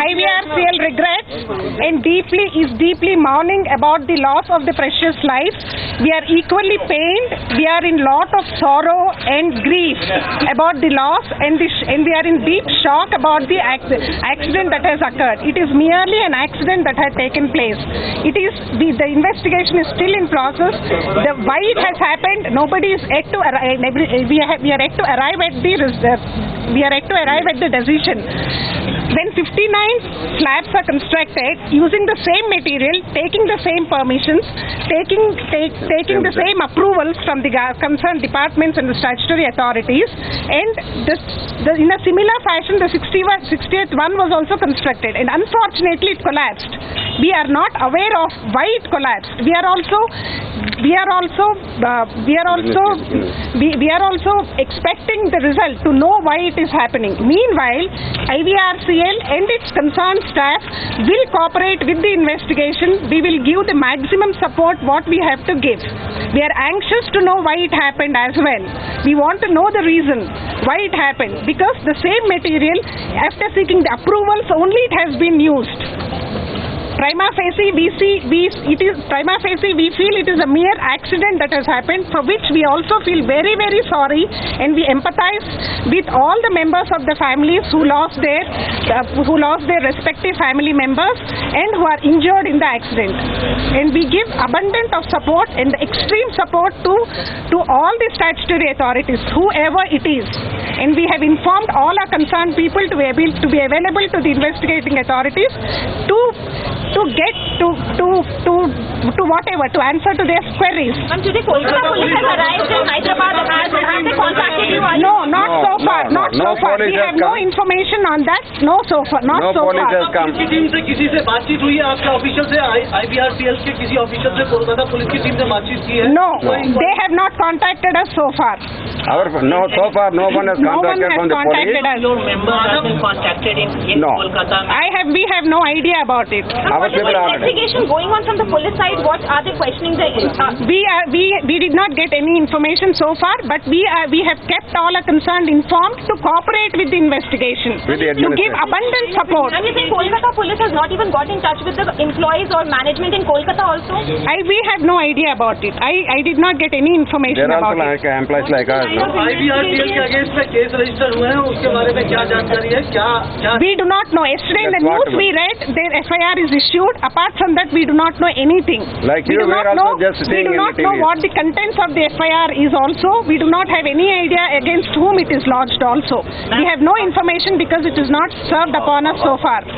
IVRCL regrets and is deeply mourning about the loss of the precious lives. We are equally pained. We are in lot of sorrow and grief about the loss, and we are in deep shock about the accident that has occurred. It is merely an accident that had taken place. It is the investigation is still in process. Why it has happened, nobody is yet to arrive. We are yet to arrive at the decision. When 59 slabs are constructed using the same material, taking the same permissions, taking the same approvals from the concerned departments and the statutory authorities, and in a similar fashion the 60th one was also constructed, and unfortunately it collapsed. We are not aware of why it collapsed. We are also expecting the result to know why it is happening. Meanwhile, IVRCL and its concerned staff will cooperate with the investigation. We will give the maximum support what we have to give. We are anxious to know why it happened as well. We want to know the reason why it happened, because the same material, after seeking the approvals only, it has been used. Prima facie, we feel it is a mere accident that has happened, for which we also feel very, very sorry, and we empathize with all the members of the families who lost their respective family members and who are injured in the accident. And we give abundant of support and extreme support to all the statutory authorities, whoever it is. And we have informed all our concerned people to be available to the investigating authorities to answer to their queries. Today Kolkata police has arrived in Hyderabad. Have they contacted you? No, not so far. We have no information on that. No police has come. Team से किसी से बातचीत हुई है आपके official से? IVRCL के किसी ऑफिशियल से कोलकाता पुलिस की टीम से बातचीत की है? No, they have not contacted us so far. So far no one has contacted from the police. Your members have been contacted in Kolkata. We have no idea about it. What is the investigation going on from the police side? What are they questioning the? We did not get any information so far, but we have kept all our concerned informed to cooperate with the investigation, to give abundant support. And you think Kolkata police has not even got in touch with the employees or management in Kolkata also? We have no idea about it. I did not get any information about it. There are also employees like us. IVRCL के against में case register हुए हैं, उसके बारे में क्या जानकारी है? We do not know. Yesterday in the news we read their FIR is issued. Apart from that, we do not know anything. Like you were also just saying. We do not know what the contents of the FIR is also. We do not have any idea against whom it is lodged also. We have no information because it is not served upon us so far. No,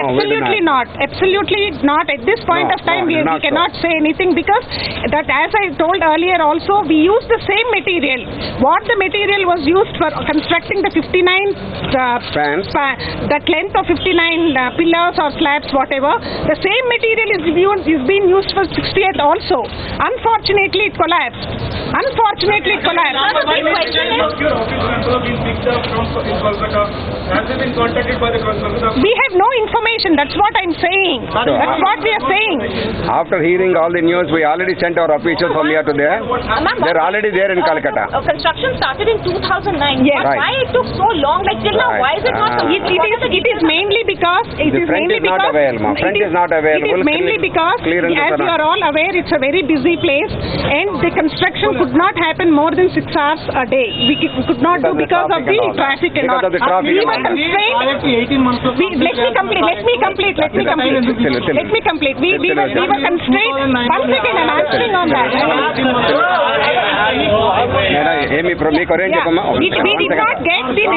absolutely not. Absolutely not. At this point of time, we cannot say anything, because that, as I told earlier also, we use the same material. What the material was used for constructing the 59 that length of 59 pillars or slabs, whatever, the same material is being used for 60th also. Unfortunately, it collapsed. We have no information. That's what I'm saying. That's what we are saying. After hearing all the news, we already sent our officials from here to there. They're already there in Calcutta. Construction started in 2009. Yes. But why it took so long? Like till now, why is it not? It is mainly because the front is not available. It is mainly because, as you are all aware, it's a very busy place, and the construction could not happen more than 6 hours a day. We could not do because of the traffic and all. We were constrained. Let me complete. We were constrained. One second, I'm answering on that. We did not get the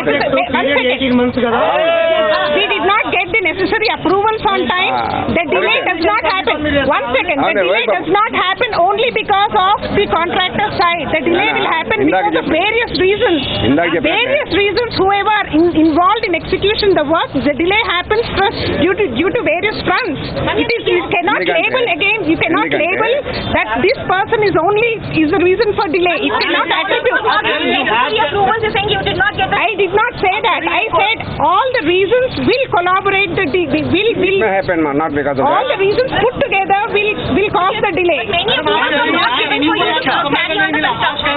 we did not get the necessary approvals on time. The delay does not happen. One second. The delay does not happen only because of the contractor side. The delay will happen because of various reasons. Whoever are involved in execution the work, the delay happens due to various fronts. You cannot label again. You cannot label that this person is the reason for delay. It cannot attribute. I did not say that. I said all the reasons will collaborate. Will happen, not because of all the reasons put together will caused the delay. Many of them are not given for you to carry on the construction.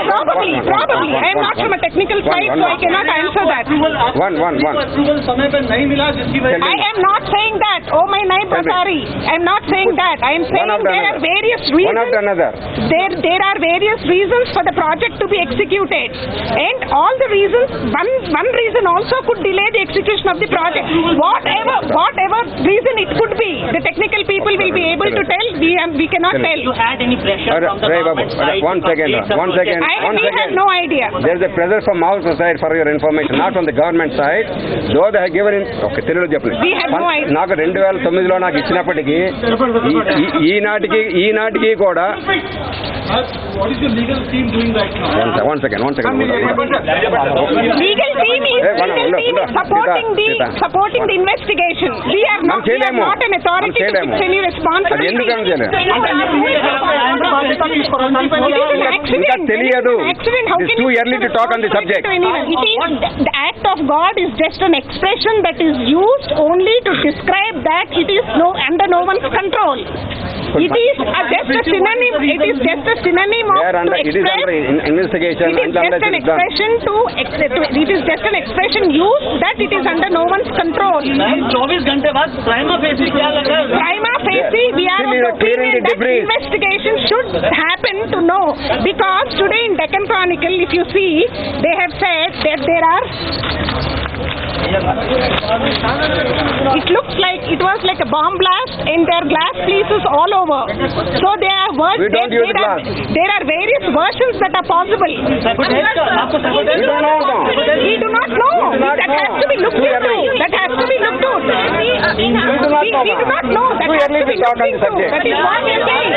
Probably. I am not from a technical side, so I cannot answer that. Approval समय पे नहीं मिला जिसकी वजह I am not saying that. Oh my naib Batari. I am not saying that. I am saying there are various reasons. One after another. There are various reasons for the project to be executed, and all the reasons. One reason also could delay the execution of the project. Whatever reason it could be, the technical people will be able to tell. We cannot tell. You had any pressure from the government side? One second. We have no idea. There is a pressure from our side for your information, not from the government side. Though they have given in. Okay, తెలుగులో చెప్పండి. We have no idea. నాకు 2009లో నాకు ఇచ్చినప్పటికీ ఈనాటికి కూడా. What is your legal team doing right now? One second. Legal team is supporting the investigation. We are not an authority to fix any responsibility. It is an accident. It is too early to talk on the subject. The act of God is just an expression that is used only to describe that it is under no one's control. It is just a synonym. It is just a synonym of to express. It is under investigation. It is just an expression it is just an expression used that it is under no one's control. 24 घंटे बाद prima facie क्या लगा? Prima facie, we are of the opinion that investigation should happen to know, because today in Deccan Chronicle, if you see, they have said that there are. It looks like it was like a bomb blast, and there are glass pieces all over. So there are there are various versions that are possible. We do not know. That has to be looked into. That has to be looked into. We do not know. That has to be looked into. That is what we are saying.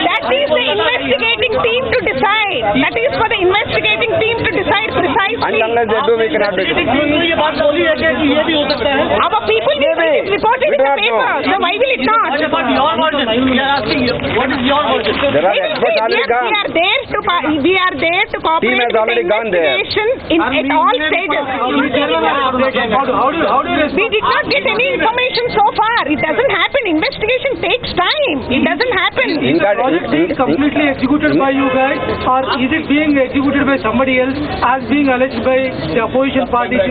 That is the investigating team to decide. That is for the investigating team to decide precisely. Unless they do, we cannot do it. Our people will be reported in the paper. So why will it not? What about your version? We are asking you. What is your version? There are experts already gone. We are there to cooperate Team has with the already gone there. investigation at all stages. We did not get any information so far. It doesn't happen. Investigation takes time. It doesn't happen. Is it completely executed by you guys, or is it being executed by somebody else as being alleged by the opposition parties?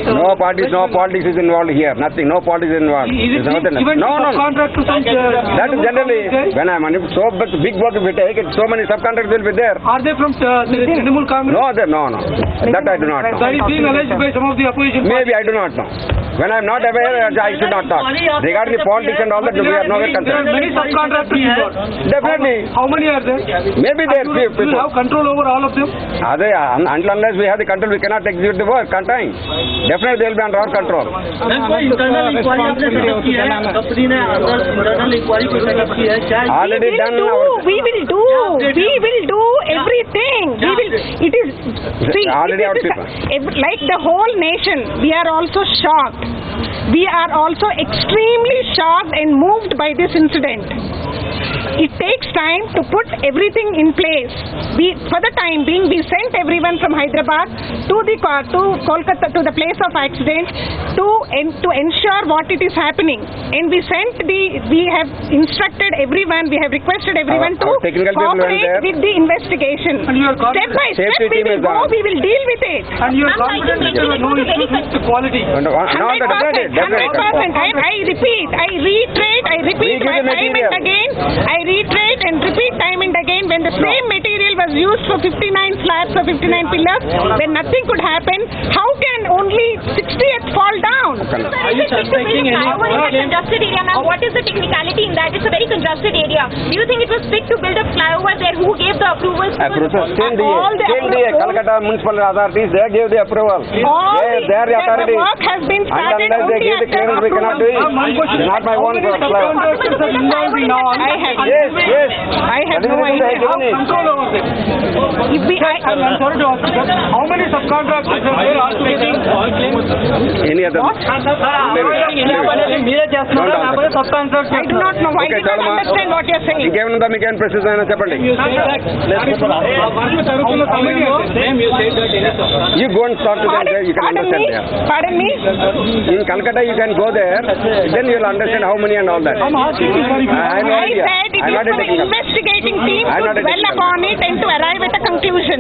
No politics is involved here. Nothing. No politics is involved. Is it given subcontract to some? That is generally when I am so big work we take it. So many subcontractors will be there. Are they from Trinamool Congress? No. That I do not know. That is being alleged by some of the opposition. Maybe I do not know. When I am not aware, I should not talk. Regarding the politics and all that, we are nowhere concerned. There are many subcontractors involved. Definitely. How many are there? Maybe there are few Do you people. have control over all of them? Until unless we have the control, we cannot execute the work on time. Definitely they will be under our control. Internal inquiry आपने set up की है, company ने internal inquiry को setup की है. Already done. We will do everything. It is already our people. Like the whole nation, we are also shocked. We are also extremely shocked and moved by this incident. It takes time to put everything in place. For the time being, we sent everyone from Hyderabad to Kolkata, to the place of accident, to ensure what it is happening. And we have instructed everyone, we have requested everyone to cooperate with the investigation. Step by step we will go, we will deal with it. And you are confident that there are no issues with the quality? 100%. I repeat, I repeat my time and again. I reiterate and repeat time and again, when the same material was used for 59 slabs or 59 pillars, when nothing could happen, how can only 60th fall down? Is it congested area, ma'am? What is the technicality in that? It's a very congested area. Do you think it was fit to build a flyover there? Who gave the approvals? Same day, Calcutta municipal authorities, they gave the approval. They are the authorities. The work has been started. Unless they give the clearance, we cannot do it. It's not my own flyover. I have no idea. How I'm sorry to ask you, sir. How many subcontractors are there altogether? Any other? What? I do not know. I Okay, did not Chalma. understand what you're saying. ఇంకేమన్నా మీకేం presses అయినా చెప్పండి. You go and talk to them there, you can understand there. Pardon me? In Calcutta you can go there, then you will understand how many and all that. I'm asking you, sir. I have no I idea. said it I'm is not a for the technical. investigating team I'm to not a dwell technical. upon it and to arrive at a conclusion.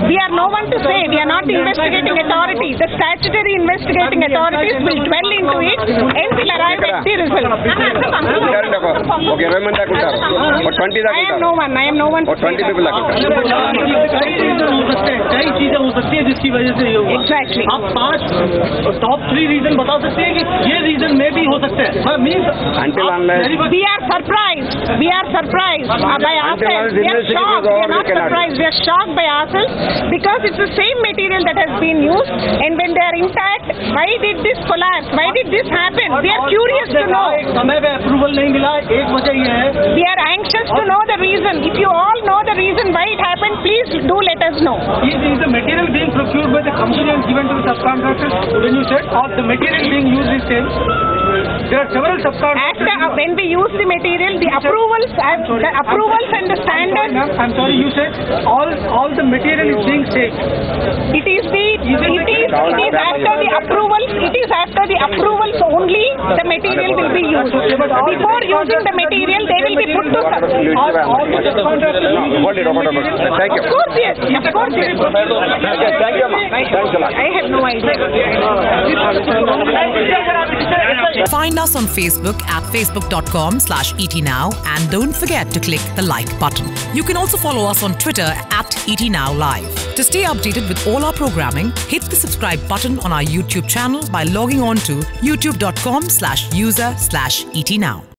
We are no one to say. We are not the investigating authority. The statutory investigating authorities will dwell into it and will arrive at the result. ఉంటారండి ఒక 20 మంది దాకా ఉంటారు, ఒక 20 దాకా I am ఉంటారు, no one. I am no one. ఒక 20 people దాకా ఉంటారు. कई चीजें हो सकती है जिसकी वजह से ये हुआ. Exactly. आप 5 टॉप 3 रीजन बता सकते हैं कि ये रीजन में भी हो सकते हैं. Until unless We are surprised. We are surprised by ourselves. unless We are investigation shocked. is over, We are not we cannot. surprised. We are shocked by ourselves because it's the same material that has been used, and when they are intact, why did this collapse? Why did this happen? We are curious to know. समय पे approval नहीं मिला. एक वजह ये है. We are anxious to know the reason. If you all know the reason why it happened, please do let us know. Is the material being procured by the company and given to the subcontractors? When you said, or the material being used is same? There are several subcontractors. When we use the material, the approvals and the standards. I'm sorry, you said all the material is being saved. It is after the approvals. It is after the approvals only the material will be used. Before using the material, they will be put to. Hold it, thank you. Of course, yes. Of course, yes. Okay, thank you, Amma. Thanks a lot. I have no idea. Find us on Facebook at facebook.com/etnow and don't forget to click the like button. You can also follow us on Twitter at etnowlive. To stay updated with all our programming, hit the subscribe button on our YouTube channel by logging on to youtube.com/user/etnow.